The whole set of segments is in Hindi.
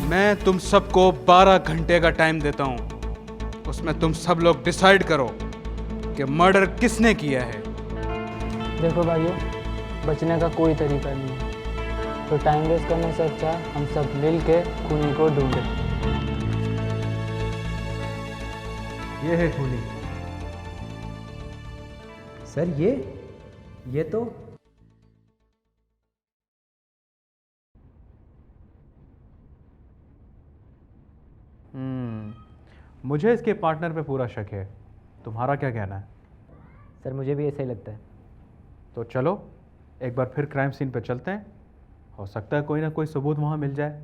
मैं तुम सबको 12 घंटे का टाइम देता हूँ। उसमें तुम सब लोग डिसाइड करो कि मर्डर किसने किया है। देखो भाइयों, बचने का कोई तरीका नहीं है, तो टाइम वेस्ट करने से अच्छा हम सब मिल के खूनी को ढूंढें। ये है खूनी। सर ये तो मुझे इसके पार्टनर पे पूरा शक है। तुम्हारा क्या कहना है? सर मुझे भी ऐसा ही लगता है। तो चलो एक बार फिर क्राइम सीन पे चलते हैं, हो सकता है कोई ना कोई सबूत वहाँ मिल जाए।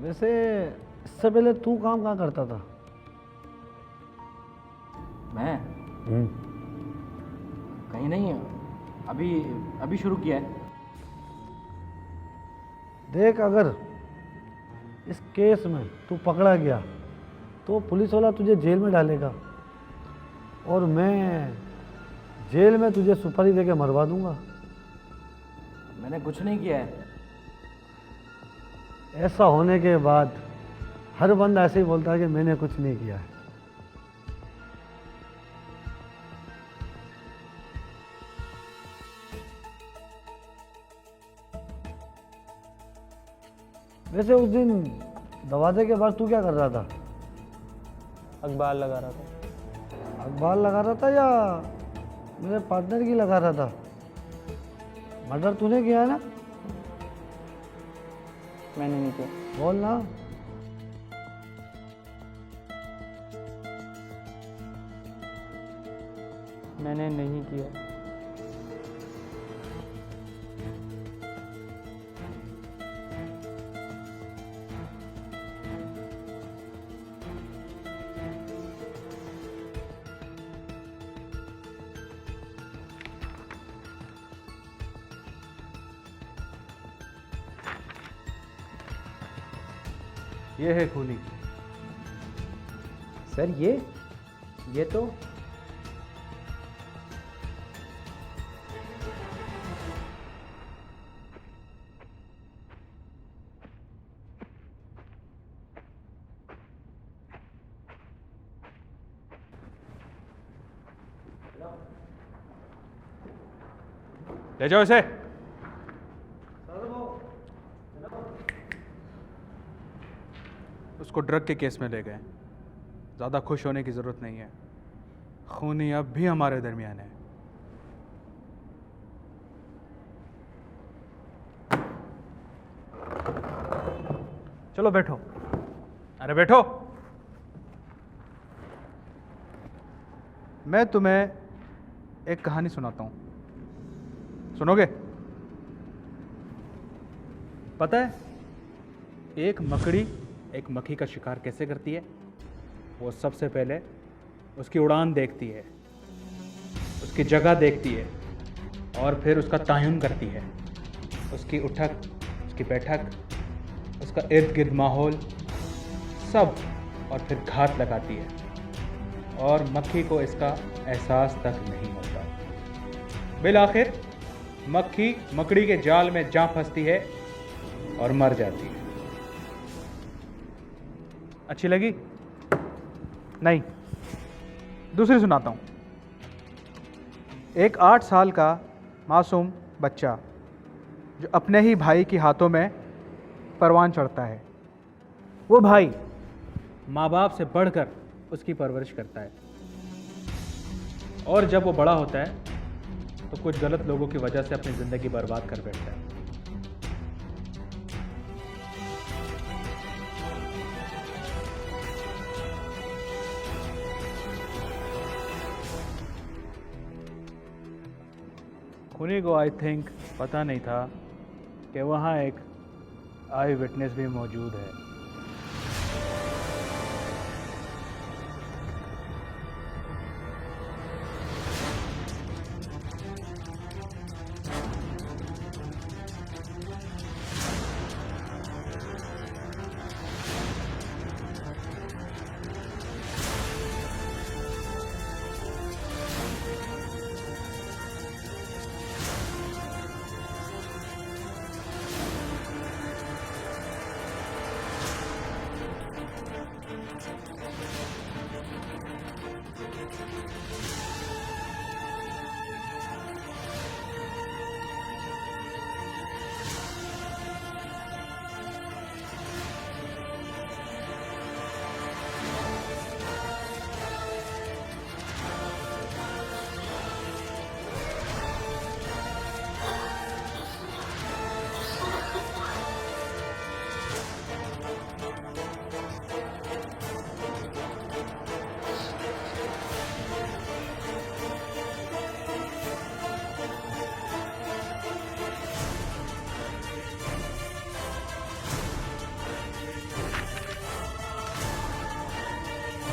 वैसे इससे पहले तू काम कहाँ करता था? मैं कहीं नहीं, अभी शुरू किया है। देख, अगर इस केस में तू पकड़ा गया तो पुलिस वाला तुझे जेल में डालेगा और मैं जेल में तुझे सुपारी देके मरवा दूंगा। मैंने कुछ नहीं किया है। ऐसा होने के बाद हर बंदा ऐसे ही बोलता है कि मैंने कुछ नहीं किया है। वैसे उस दिन दरवाजे के बाहर तू क्या कर रहा था? अखबार लगा रहा था। अखबार लगा रहा था या मेरे पार्टनर की लगा रहा था? मर्डर तूने किया है ना? मैंने नहीं किया। बोल ना। मैंने नहीं किया। ये है खूनी। सर ये तो ले जाओ इसे। उसको ड्रग के केस में ले गए। ज़्यादा खुश होने की ज़रूरत नहीं है, खूनी अब भी हमारे दरमियान है। चलो बैठो। अरे बैठो। मैं तुम्हें एक कहानी सुनाता हूँ, सुनोगे? पता है एक मकड़ी एक मक्खी का शिकार कैसे करती है? वो सबसे पहले उसकी उड़ान देखती है, उसकी जगह देखती है और फिर उसका तयन करती है, उसकी उठक, उसकी बैठक, उसका इर्द गिर्द माहौल सब, और फिर घात लगाती है। और मक्खी को इसका एहसास तक नहीं होता। बिल आखिर मक्खी मकड़ी के जाल में जा फंसती है और मर जाती है। अच्छी लगी? नहीं, दूसरी सुनाता हूँ। एक 8 साल का मासूम बच्चा जो अपने ही भाई के हाथों में परवान चढ़ता है। वो भाई माँ बाप से बढ़कर उसकी परवरिश करता है, और जब वो बड़ा होता है तो कुछ गलत लोगों की वजह से अपनी ज़िंदगी बर्बाद कर बैठता है। खूनी को आई थिंक पता नहीं था कि वहाँ एक आई विटनेस भी मौजूद है।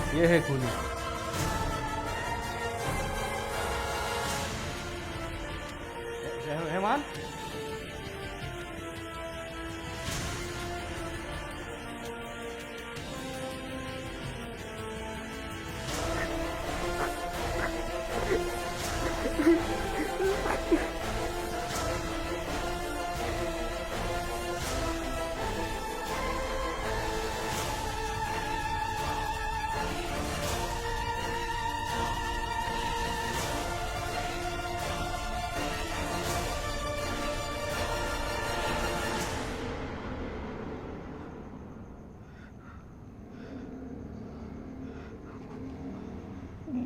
ये है खूनी। रहमान,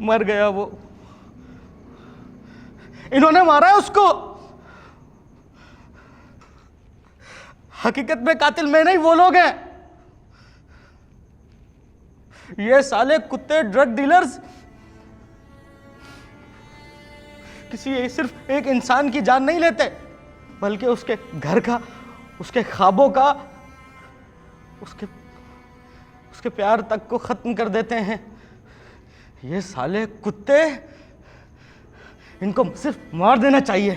मर गया वो। इन्होंने मारा है उसको। हकीकत में कातिल मैं नहीं, वो लोग हैं। ये साले कुत्ते ड्रग डीलर्स सिर्फ एक इंसान की जान नहीं लेते, बल्कि उसके घर का, उसके ख्वाबों का, उसके प्यार तक को खत्म कर देते हैं। ये साले कुत्ते, इनको सिर्फ मार देना चाहिए।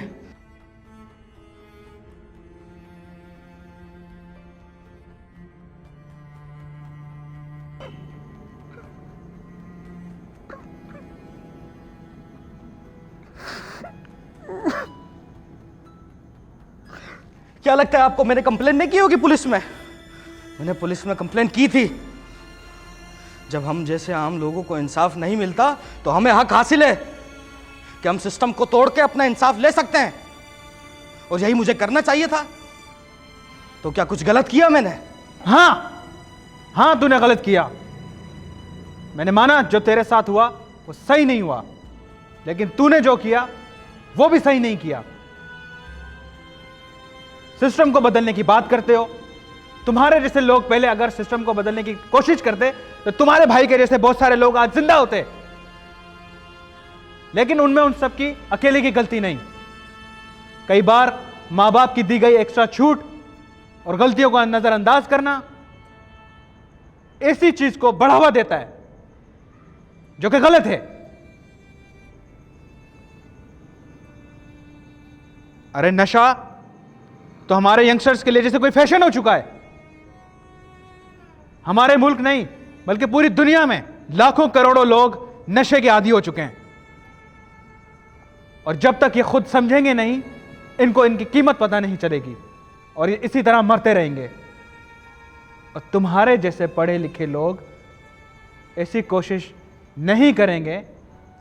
क्या लगता है आपको मैंने कंप्लेन नहीं की होगी पुलिस में? मैंने पुलिस में कंप्लेन की थी। जब हम जैसे आम लोगों को इंसाफ नहीं मिलता तो हमें हक हासिल है कि हम सिस्टम को तोड़ के अपना इंसाफ ले सकते हैं, और यही मुझे करना चाहिए था। तो क्या कुछ गलत किया मैंने? हाँ, तूने गलत किया। मैंने माना जो तेरे साथ हुआ वो सही नहीं हुआ, लेकिन तूने जो किया वो भी सही नहीं किया। सिस्टम को बदलने की बात करते हो। तुम्हारे जैसे लोग पहले अगर सिस्टम को बदलने की कोशिश करते तो तुम्हारे भाई के जैसे बहुत सारे लोग आज जिंदा होते, लेकिन उनमें उन सब की अकेले की गलती नहीं। कई बार मां बाप की दी गई एक्स्ट्रा छूट और गलतियों को नजरअंदाज करना ऐसी चीज को बढ़ावा देता है जो कि गलत है। अरे नशा तो हमारे यंगस्टर्स के लिए जैसे कोई फैशन हो चुका है। हमारे मुल्क नहीं बल्कि पूरी दुनिया में लाखों करोड़ों लोग नशे के आदी हो चुके हैं, और जब तक ये खुद समझेंगे नहीं, इनको इनकी कीमत पता नहीं चलेगी और ये इसी तरह मरते रहेंगे। और तुम्हारे जैसे पढ़े लिखे लोग ऐसी कोशिश नहीं करेंगे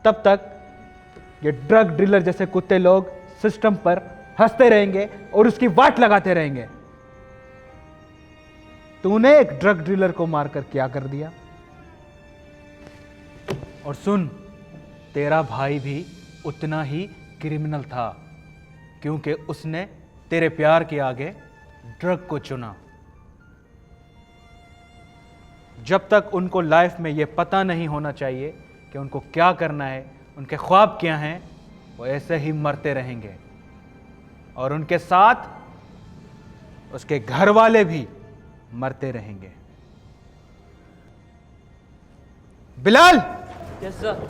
तब तक ये ड्रग डीलर जैसे कुत्ते लोग सिस्टम पर हंसते रहेंगे और उसकी वाट लगाते रहेंगे। तूने एक ड्रग डीलर को मारकर क्या कर दिया? और सुन, तेरा भाई भी उतना ही क्रिमिनल था, क्योंकि उसने तेरे प्यार के आगे ड्रग को चुना। जब तक उनको लाइफ में यह पता नहीं होना चाहिए कि उनको क्या करना है, उनके ख्वाब क्या हैं, वो ऐसे ही मरते रहेंगे। और उनके साथ उसके घर वाले भी मरते रहेंगे। Bilal, yes sir.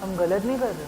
हम गलत नहीं कर रहे।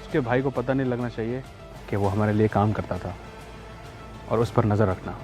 उसके भाई को पता नहीं लगना चाहिए कि वो हमारे लिए काम करता था, और उस पर नज़र रखना।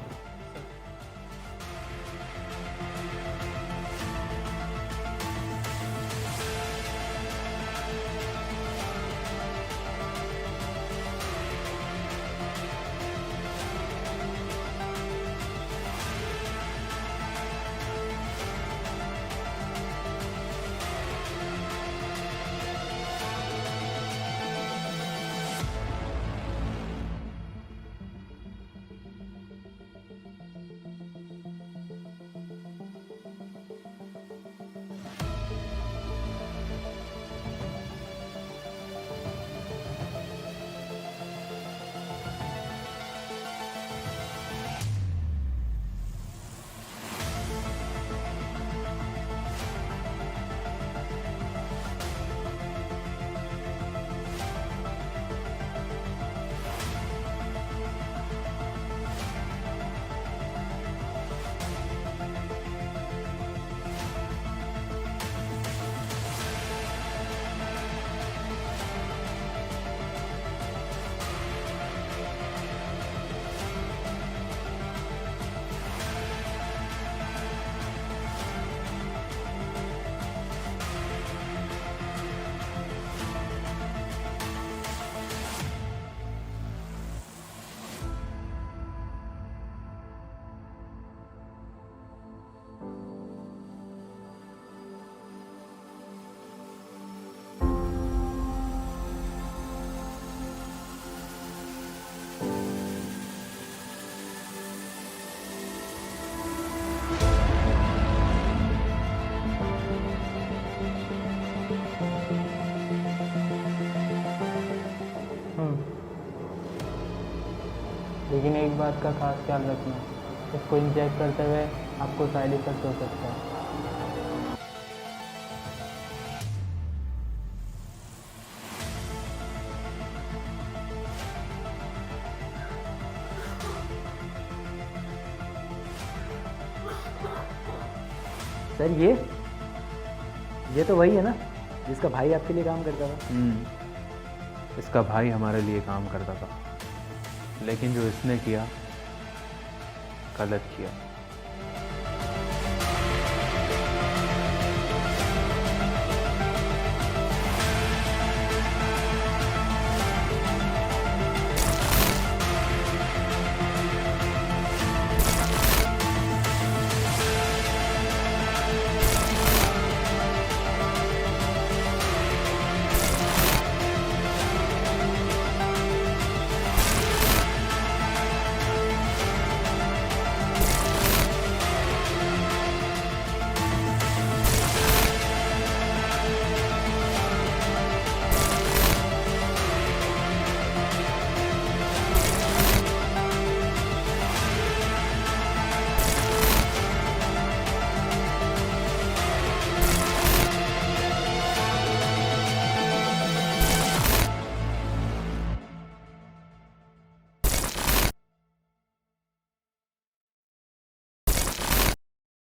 लेकिन एक बात का खास ख्याल रखना, इसको इंजेक्ट करते हुए आपको साइड इफेक्ट हो सकता है। सर ये तो वही है ना जिसका भाई आपके लिए काम करता था। इसका भाई हमारे लिए काम करता था, लेकिन जो इसने किया गलत किया।